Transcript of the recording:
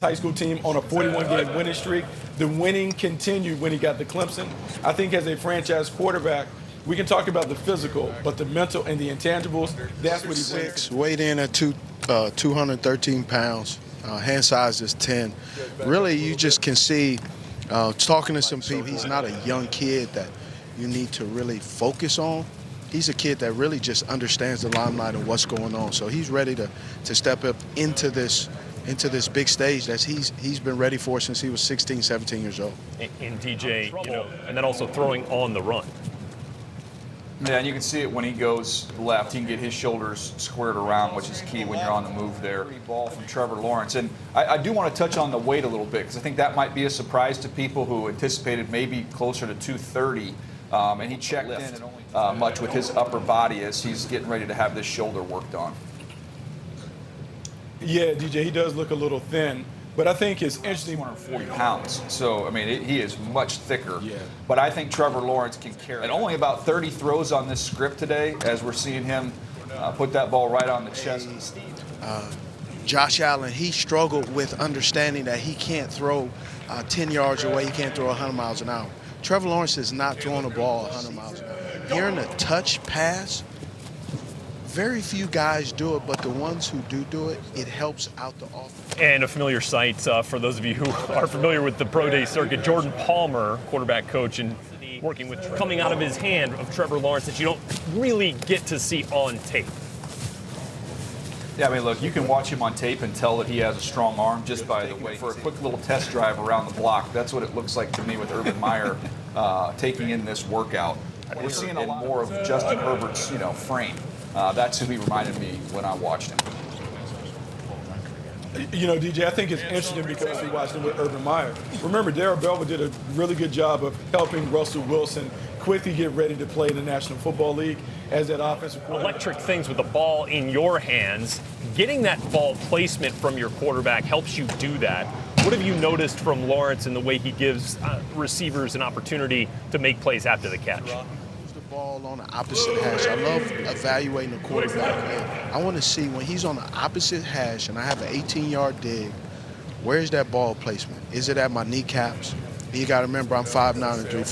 high school team on a 41-game winning streak. The winning continued when he got to Clemson. I think as a franchise quarterback, we can talk about the physical, but the mental and the intangibles, that's what he brings. Weighed in at 213 pounds. Hand size is 10. Really, you just can see, talking to some people, he's not a young kid that you need to really focus on. He's a kid that really just understands the limelight and what's going on. So he's ready to step up into this big stage that he's been ready for since he was 16, 17 years old. And DJ, and then also throwing on the run. Yeah, and you can see it when he goes left. He can get his shoulders squared around, which is key when you're on the move there. Ball from Trevor Lawrence. And I do want to touch on the weight a little bit because I think that might be a surprise to people who anticipated maybe closer to 230. And he checked in much with his upper body as he's getting ready to have this shoulder worked on. Yeah, DJ, he does look a little thin. But I think it's interesting. 240 pounds. So, I mean, he is much thicker. Yeah. But I think Trevor Lawrence can carry. And only about 30 throws on this script today as we're seeing him put that ball right on the chest. Josh Allen, he struggled with understanding that he can't throw 10 yards away. He can't throw 100 miles an hour. Trevor Lawrence is not throwing the ball 100 miles an hour. Hearing a touch pass, very few guys do it, but the ones who do it, it helps out the offense. And a familiar sight for those of you who are familiar with the pro day circuit, Jordan Palmer, quarterback coach, and working with coming out of his hand of Trevor Lawrence that you don't really get to see on tape. Yeah, I mean, look, you can watch him on tape and tell that he has a strong arm just by the way. For a quick little test drive around the block, that's what it looks like to me with Urban Meyer taking in this workout. We're seeing a lot more of Justin Herbert's, frame. That's who he reminded me when I watched him. DJ, I think it's interesting because we watched him with Urban Meyer. Remember, Darrell Belva did a really good job of helping Russell Wilson quickly get ready to play in the National Football League as that offensive quarterback. Electric things with the ball in your hands. Getting that ball placement from your quarterback helps you do that. What have you noticed from Lawrence in the way he gives receivers an opportunity to make plays after the catch? Ball on the opposite hash. I love evaluating the quarterback. I want to see when he's on the opposite hash and I have an 18-yard dig, where's that ball placement? Is it at my kneecaps? You got to remember I'm 5'9" and 340.